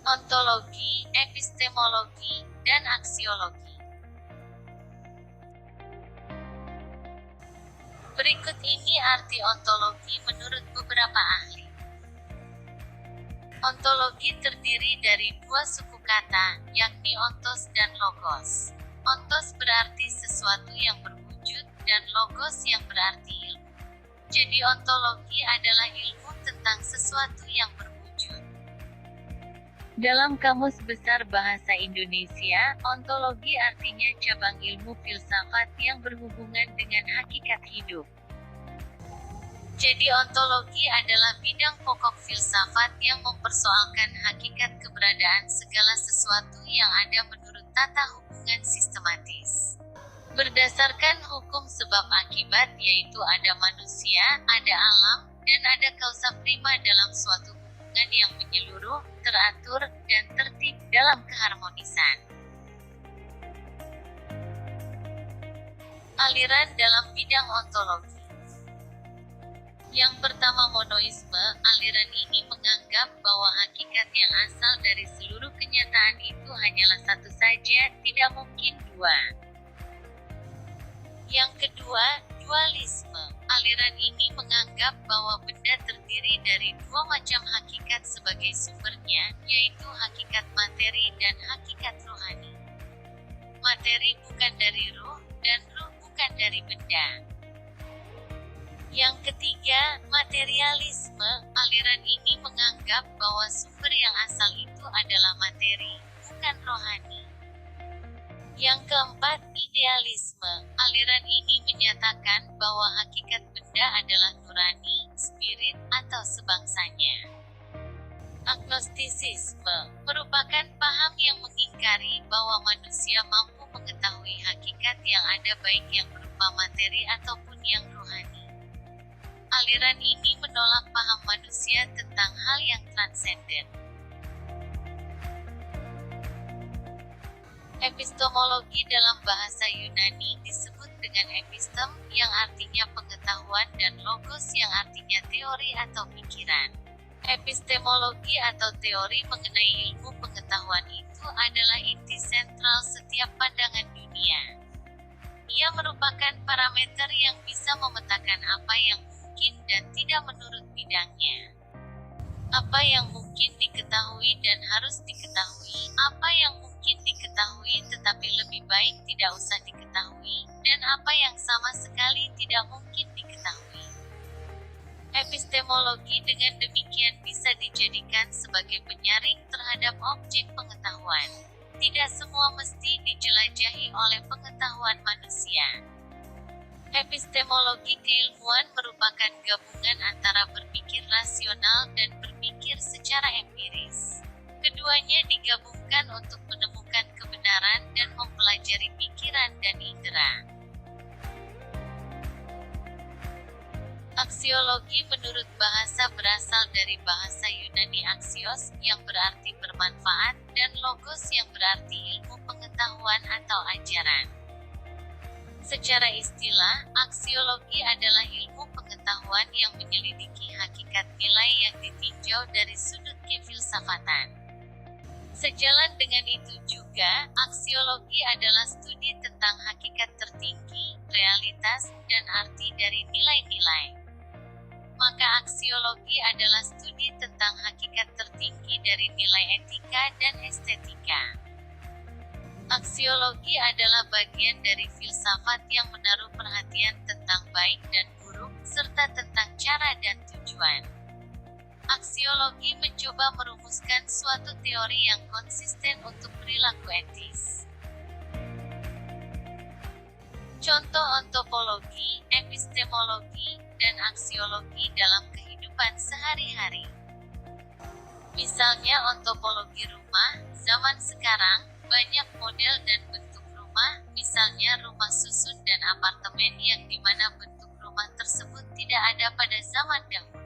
ontologi, epistemologi, dan aksiologi. Berikut ini arti ontologi menurut beberapa ahli. Ontologi terdiri dari dua suku kata, yakni ontos dan logos. Ontos berarti sesuatu yang berwujud, dan logos yang berarti ilmu. Jadi ontologi adalah ilmu tentang sesuatu yang berwujud. Dalam Kamus Besar Bahasa Indonesia, ontologi artinya cabang ilmu filsafat yang berhubungan dengan hakikat hidup. Jadi ontologi adalah bidang pokok filsafat yang mempersoalkan hakikat keberadaan segala sesuatu yang ada menurut tata hubungan sistematis. Berdasarkan hukum sebab akibat, yaitu ada manusia, ada alam, dan ada kausa prima dalam suatu hubungan yang menyeluruh, teratur, dan tertib dalam keharmonisan. Aliran dalam bidang ontologi. Yang pertama, monoisme. Aliran ini menganggap bahwa hakikat yang asal dari seluruh kenyataan itu hanyalah satu saja, tidak mungkin dua. Yang kedua, dualisme. Aliran ini menganggap bahwa benda terdiri dari dua macam hakikat sebagai sumbernya, yaitu hakikat materi dan hakikat rohani. Materi bukan dari ruh, dan ruh bukan dari benda. Yang ketiga, materialisme. Aliran ini menganggap bahwa sumber yang asal itu adalah materi, bukan rohani. Yang keempat, idealisme. Aliran ini menyatakan bahwa hakikat benda adalah nurani, spirit, atau sebangsanya. Agnostisisme merupakan paham yang mengingkari bahwa manusia mampu mengetahui hakikat yang ada, baik yang berupa materi ataupun yang rohani. Aliran ini menolak paham manusia tentang hal yang transenden. Epistemologi dalam bahasa Yunani disebut dengan epistem, yang artinya pengetahuan, dan logos yang artinya teori atau pikiran. Epistemologi atau teori mengenai ilmu pengetahuan itu adalah inti sentral setiap pandangan dunia. Ia merupakan parameter yang bisa memetakan apa yang mungkin dan tidak menurut bidangnya. Apa yang mungkin diketahui dan harus diketahui, apa yang mungkin diketahui tetapi lebih baik tidak usah diketahui, dan apa yang sama sekali tidak mungkin diketahui. Epistemologi dengan demikian bisa dijadikan sebagai penyaring terhadap objek pengetahuan. Tidak semua mesti dijelajahi oleh pengetahuan manusia. Epistemologi keilmuan merupakan gabungan antara berpikir rasional dan berpikir secara empiris. Keduanya digabungkan untuk menemukan kebenaran dan mempelajari pikiran dan indera. Aksiologi menurut bahasa berasal dari bahasa Yunani aksios, yang berarti bermanfaat, dan logos yang berarti ilmu pengetahuan atau ajaran. Secara istilah, aksiologi adalah ilmu pengetahuan yang menyelidiki hakikat nilai yang ditinjau dari sudut kefilsafatan. Sejalan dengan itu juga, aksiologi adalah studi tentang hakikat tertinggi, realitas, dan arti dari nilai-nilai. Maka aksiologi adalah studi tentang hakikat tertinggi dari nilai etika dan estetika. Aksiologi adalah bagian dari filsafat yang menaruh perhatian tentang baik dan buruk, serta tentang cara dan tujuan. Aksiologi mencoba merumuskan suatu teori yang konsisten untuk perilaku etis. Contoh ontopologi, epistemologi, dan aksiologi dalam kehidupan sehari-hari. Misalnya ontopologi rumah. Zaman sekarang, banyak model dan bentuk rumah, misalnya rumah susun dan apartemen, yang dimana bentuk rumah tersebut tidak ada pada zaman dahulu.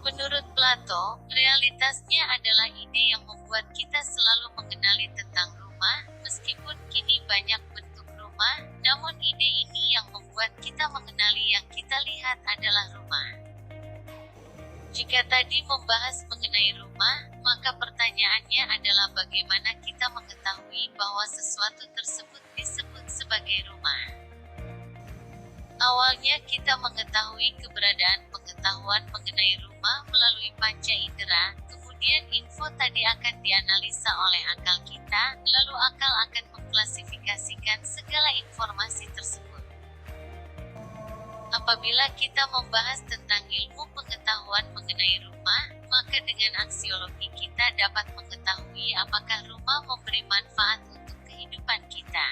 Menurut Plato, realitasnya adalah ide yang membuat kita selalu mengenali tentang rumah, meskipun kini banyak bentuk rumah, namun ide ini yang membuat kita mengenali yang kita lihat adalah rumah. Jika tadi membahas mengenai rumah, maka pertanyaannya adalah bagaimana kita mengetahui bahwa sesuatu tersebut disebut sebagai rumah. Awalnya kita mengetahui keberadaan pengetahuan mengenai rumah melalui panca indera, kemudian info tadi akan dianalisa oleh akal kita, lalu akal akan mengklasifikasikan segala informasi tersebut. Apabila kita membahas tentang ilmu pengetahuan mengenai rumah, maka dengan aksiologi kita dapat mengetahui apakah rumah memberi manfaat untuk kehidupan kita.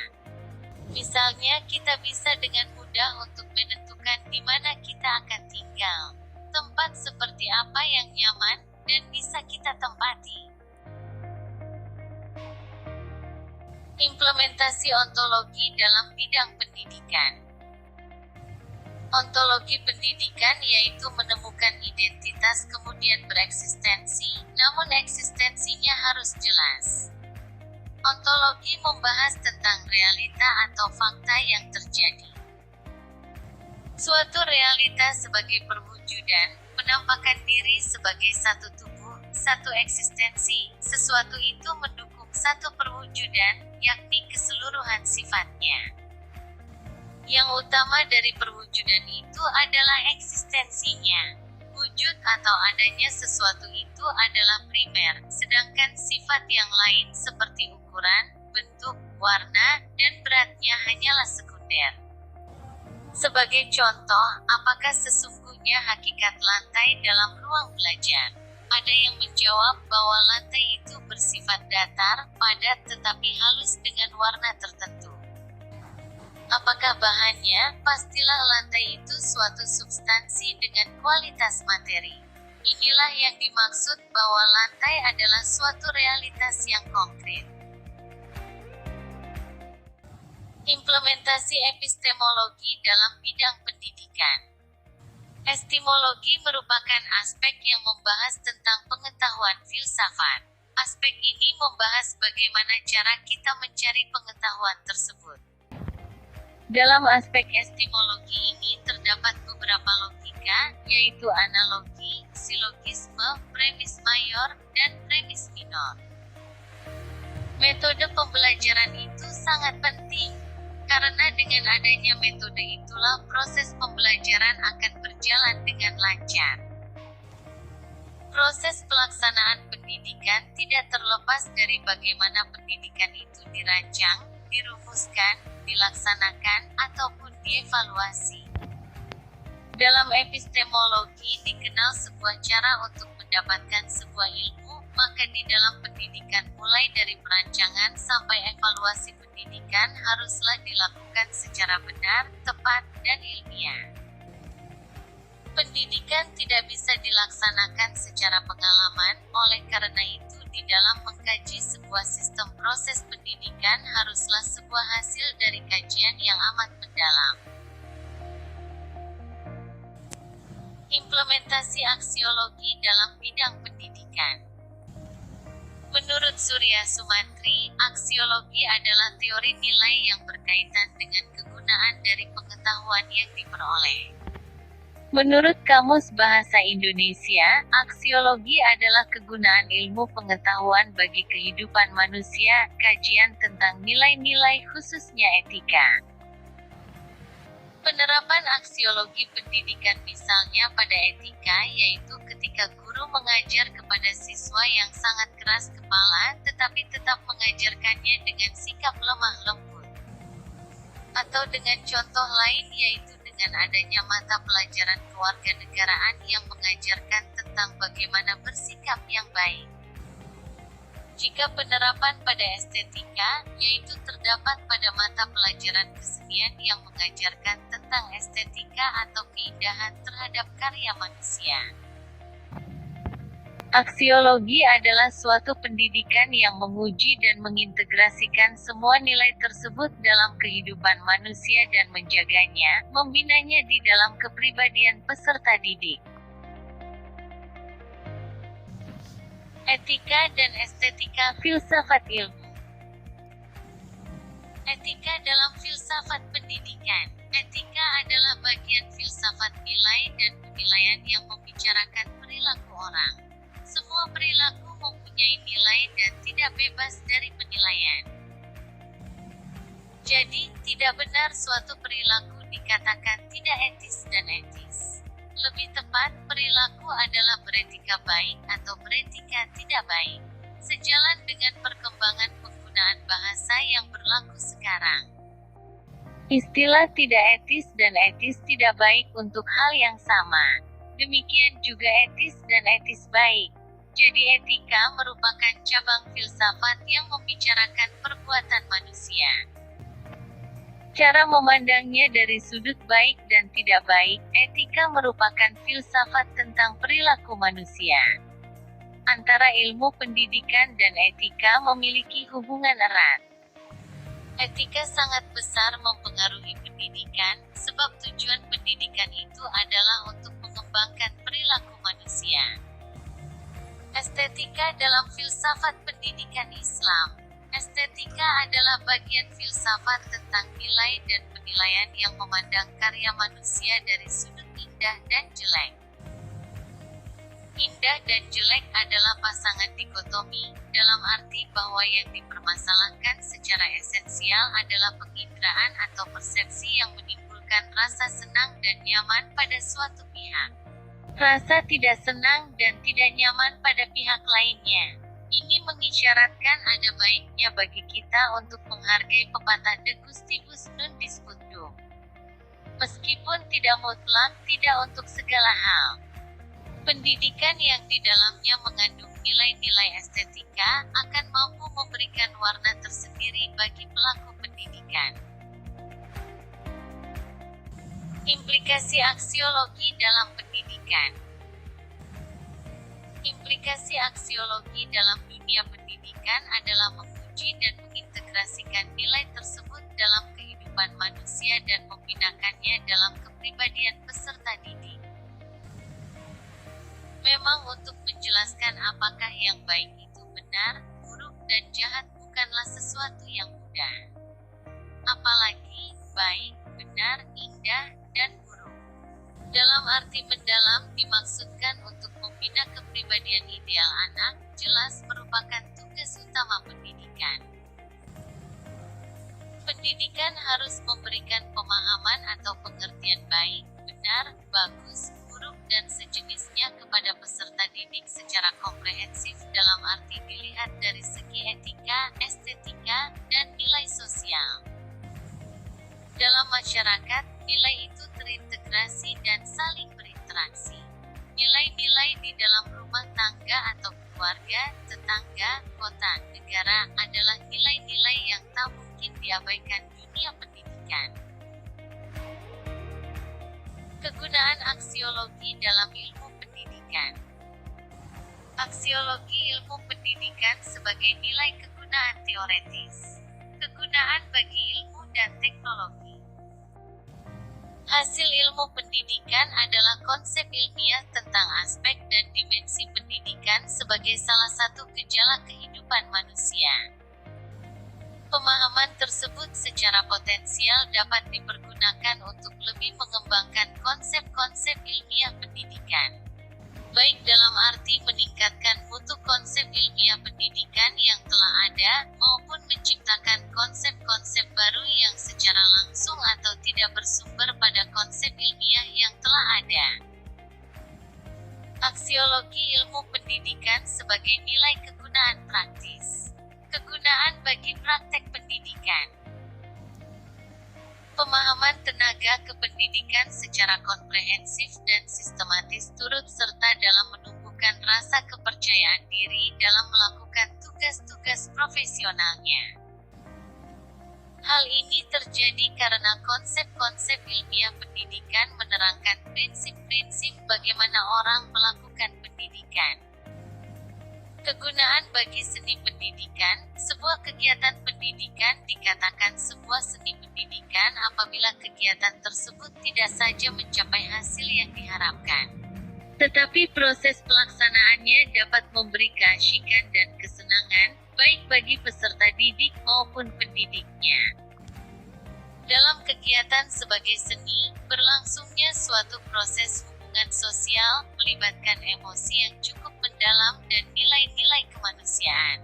Misalnya, kita bisa dengan mudah untuk menentukan di mana kita akan tinggal, tempat seperti apa yang nyaman, dan bisa kita tempati. Implementasi ontologi dalam bidang pendidikan. Ontologi pendidikan yaitu menemukan identitas kemudian bereksistensi, namun eksistensinya harus jelas. Ontologi membahas tentang realita atau fakta yang terjadi. Suatu realita sebagai perwujudan, menampakkan diri sebagai satu tubuh, satu eksistensi, sesuatu itu mendukung satu perwujudan, yakni keseluruhan sifatnya. Yang utama dari perwujudan itu adalah eksistensinya. Wujud atau adanya sesuatu itu adalah primer, sedangkan sifat yang lain seperti ukuran, bentuk, warna, dan beratnya hanyalah sekunder. Sebagai contoh, apakah sesungguhnya hakikat lantai dalam ruang belajar? Ada yang menjawab bahwa lantai itu bersifat datar, padat tetapi halus dengan warna tertentu. Apakah bahannya? Pastilah lantai itu suatu substansi dengan kualitas materi. Inilah yang dimaksud bahwa lantai adalah suatu realitas yang konkret. Implementasi epistemologi dalam bidang pendidikan. Epistemologi merupakan aspek yang membahas tentang pengetahuan filsafat. Aspek ini membahas bagaimana cara kita mencari pengetahuan tersebut. Dalam aspek epistemologi ini terdapat beberapa logika, yaitu analogi, silogisme, premis mayor, dan premis minor. Metode pembelajaran itu sangat penting, karena dengan adanya metode itulah proses pembelajaran akan berjalan dengan lancar. Proses pelaksanaan pendidikan tidak terlepas dari bagaimana pendidikan itu dirancang, dirumuskan, dilaksanakan, ataupun dievaluasi. Dalam epistemologi dikenal sebuah cara untuk mendapatkan sebuah ilmu, maka di dalam pendidikan mulai dari perancangan sampai evaluasi pendidikan haruslah dilakukan secara benar, tepat, dan ilmiah. Pendidikan tidak bisa dilaksanakan secara pengalaman, oleh karena itu di dalam mengkaji sebuah sistem proses pendidikan haruslah sebuah hasil dari kajian yang amat mendalam. Implementasi aksiologi dalam bidang pendidikan. Menurut Surya Sumantri, aksiologi adalah teori nilai yang berkaitan dengan kegunaan dari pengetahuan yang diperoleh. Menurut Kamus Bahasa Indonesia, aksiologi adalah kegunaan ilmu pengetahuan bagi kehidupan manusia, kajian tentang nilai-nilai khususnya etika. Penerapan aksiologi pendidikan misalnya pada etika yaitu ketika guru mengajar kepada siswa yang sangat keras kepala tetapi tetap mengajarkannya dengan sikap lemah lembut. Atau dengan contoh lain yaitu dengan adanya mata pelajaran kewarganegaraan yang mengajarkan tentang bagaimana bersikap yang baik. Jika penerapan pada estetika, yaitu terdapat pada mata pelajaran kesenian yang mengajarkan tentang estetika atau keindahan terhadap karya manusia. Aksiologi adalah suatu pendidikan yang menguji dan mengintegrasikan semua nilai tersebut dalam kehidupan manusia dan menjaganya, membinanya di dalam kepribadian peserta didik. Etika dan estetika filsafat ilmu. Etika dalam filsafat pendidikan. Etika adalah bagian filsafat nilai dan penilaian yang membicarakan perilaku orang. Semua perilaku mempunyai mempunyai nilai dan tidak bebas dari penilaian. Jadi, tidak benar suatu perilaku dikatakan tidak etis dan etis. Lebih tepat, perilaku adalah beretika baik atau beretika tidak baik. Sejalan dengan perkembangan penggunaan bahasa yang berlaku sekarang. Istilah tidak etis dan etis tidak baik untuk hal yang sama. Demikian juga etis dan etis baik. Jadi etika merupakan cabang filsafat yang membicarakan perbuatan manusia. Cara memandangnya dari sudut baik dan tidak baik, etika merupakan filsafat tentang perilaku manusia. Antara ilmu pendidikan dan etika memiliki hubungan erat. Etika sangat besar mempengaruhi pendidikan, sebab tujuan pendidikan itu adalah untuk mengembangkan perilaku manusia. Estetika dalam filsafat pendidikan Islam. Estetika adalah bagian filsafat tentang nilai dan penilaian yang memandang karya manusia dari sudut indah dan jelek. Indah dan jelek adalah pasangan dikotomi, dalam arti bahwa yang dipermasalahkan secara esensial adalah penginderaan atau persepsi yang menimbulkan rasa senang dan nyaman pada suatu pihak. Rasa tidak senang dan tidak nyaman pada pihak lainnya. Ini mengisyaratkan ada baiknya bagi kita untuk menghargai pepatah De Gustibus Non Disputum. Meskipun tidak mutlak, tidak untuk segala hal. Pendidikan yang di dalamnya mengandung nilai-nilai estetika akan mampu memberikan warna tersendiri bagi pelaku pendidikan. Implikasi aksiologi dalam pendidikan. Implikasi aksiologi dalam dunia pendidikan adalah menguji dan mengintegrasikan nilai tersebut dalam kehidupan manusia dan membinakannya dalam kepribadian peserta didik. Memang untuk menjelaskan apakah yang baik itu benar, buruk dan jahat bukanlah sesuatu yang mudah. Apalagi, baik, benar, indah, dan buruk. Dalam arti mendalam dimaksudkan untuk membina kepribadian ideal anak, jelas merupakan tugas utama pendidikan. Pendidikan harus memberikan pemahaman atau pengertian baik, benar, bagus, buruk dan sejenisnya kepada peserta didik secara komprehensif dalam arti dilihat dari segi etika, estetika, dan nilai sosial. Dalam masyarakat, nilai itu terintegrasi dan saling berinteraksi. Nilai-nilai di dalam rumah tangga atau keluarga, tetangga, kota, negara adalah nilai-nilai yang tak mungkin diabaikan dunia pendidikan. Kegunaan aksiologi dalam ilmu pendidikan. Aksiologi ilmu pendidikan sebagai nilai kegunaan teoretis. Kegunaan bagi ilmu dan teknologi. Hasil ilmu pendidikan adalah konsep ilmiah tentang aspek dan dimensi pendidikan sebagai salah satu gejala kehidupan manusia. Pemahaman tersebut secara potensial dapat dipergunakan untuk lebih mengembangkan konsep-konsep ilmiah pendidikan. Baik dalam arti meningkatkan mutu konsep ilmiah pendidikan yang telah ada, maupun menciptakan konsep-konsep baru yang secara langsung atau tidak bersumber pada konsep ilmiah yang telah ada. Aksiologi ilmu pendidikan sebagai nilai kegunaan praktis. Kegunaan bagi praktek pendidikan. Pemahaman tenaga kependidikan secara komprehensif dan sistematis turut serta dalam menumbuhkan rasa kepercayaan diri dalam melakukan tugas-tugas profesionalnya. Hal ini terjadi karena konsep-konsep ilmiah pendidikan menerangkan prinsip-prinsip bagaimana orang melakukan pendidikan. Kegunaan bagi seni pendidikan. Sebuah kegiatan pendidikan dikatakan sebuah seni pendidikan apabila kegiatan tersebut tidak saja mencapai hasil yang diharapkan, tetapi proses pelaksanaannya dapat memberi keasyikan dan kesenangan, baik bagi peserta didik maupun pendidiknya. Dalam kegiatan sebagai seni, berlangsungnya suatu proses hubungan hubungan sosial, melibatkan emosi yang cukup mendalam dan nilai-nilai kemanusiaan.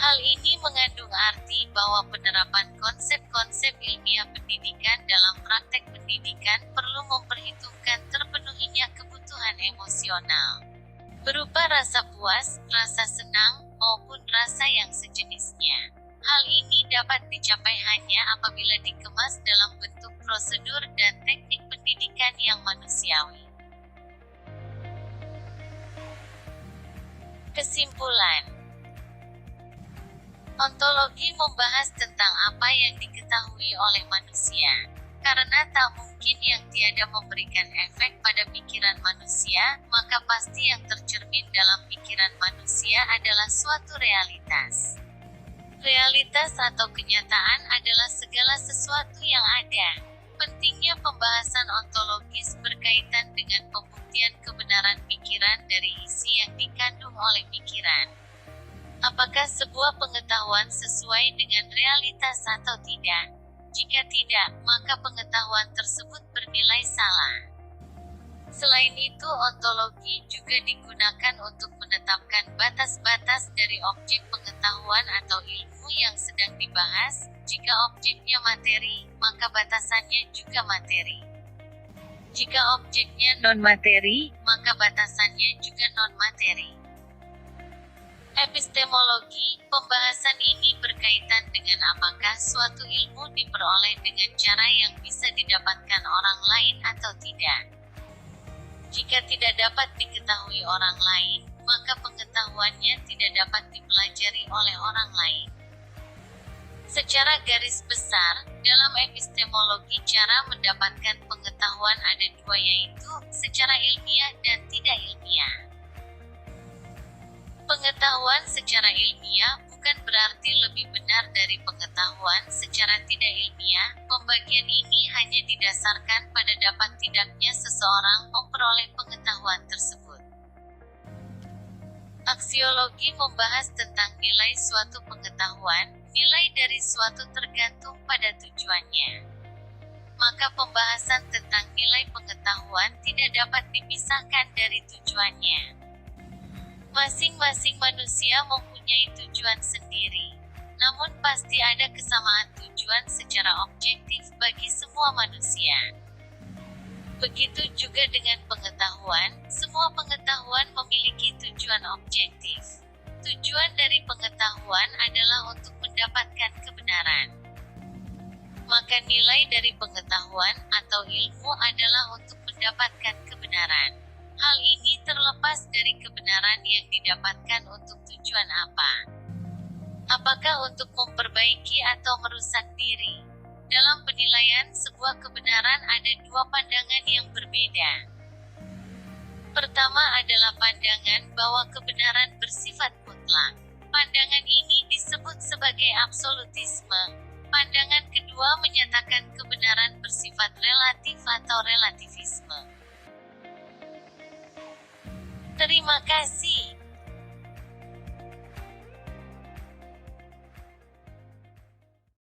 Hal ini mengandung arti bahwa penerapan konsep-konsep ilmiah pendidikan dalam praktek pendidikan perlu memperhitungkan terpenuhinya kebutuhan emosional, berupa rasa puas, rasa senang, maupun rasa yang sejenisnya. Hal ini dapat dicapai hanya apabila dikemas dalam bentuk prosedur dan teknik pendidikan yang manusiawi. Kesimpulan: ontologi membahas tentang apa yang diketahui oleh manusia. Karena tak mungkin yang tiada memberikan efek pada pikiran manusia, maka pasti yang tercermin dalam pikiran manusia adalah suatu realitas. Realitas atau kenyataan adalah segala sesuatu yang ada. Pentingnya pembahasan ontologis berkaitan dengan pembuktian kebenaran pikiran dari isi yang dikandung oleh pikiran. Apakah sebuah pengetahuan sesuai dengan realitas atau tidak? Jika tidak, maka pengetahuan tersebut bernilai salah. Selain itu, ontologi juga digunakan untuk menetapkan batas-batas dari objek pengetahuan atau ilmu yang sedang dibahas. Jika objeknya materi, maka batasannya juga materi. Jika objeknya non-materi, maka batasannya juga non-materi. Epistemologi, pembahasan ini berkaitan dengan apakah suatu ilmu diperoleh dengan cara yang bisa didapatkan orang lain atau tidak. Jika tidak dapat diketahui orang lain, maka pengetahuannya tidak dapat dipelajari oleh orang lain. Secara garis besar, dalam epistemologi cara mendapatkan pengetahuan ada dua, yaitu secara ilmiah dan tidak ilmiah. Pengetahuan secara ilmiah bukan berarti lebih benar dari pengetahuan secara tidak ilmiah. Pembagian ini hanya didasarkan pada dapat tidaknya seseorang memperoleh pengetahuan tersebut. Aksiologi membahas tentang nilai suatu pengetahuan. Nilai dari suatu tergantung pada tujuannya. Maka pembahasan tentang nilai pengetahuan tidak dapat dipisahkan dari tujuannya. Masing-masing manusia mempunyai tujuan sendiri, namun pasti ada kesamaan tujuan secara objektif bagi semua manusia. Begitu juga dengan pengetahuan, semua pengetahuan memiliki tujuan objektif. Tujuan dari pengetahuan adalah untuk mendapatkan kebenaran. Maka nilai dari pengetahuan atau ilmu adalah untuk mendapatkan kebenaran. Hal ini terlepas dari kebenaran yang didapatkan untuk tujuan apa. Apakah untuk memperbaiki atau merusak diri? Dalam penilaian sebuah kebenaran ada dua pandangan yang berbeda. Pertama adalah pandangan bahwa kebenaran bersifat mutlak. Pandangan ini disebut sebagai absolutisme. Pandangan kedua menyatakan kebenaran bersifat relatif atau relativisme. Terima kasih.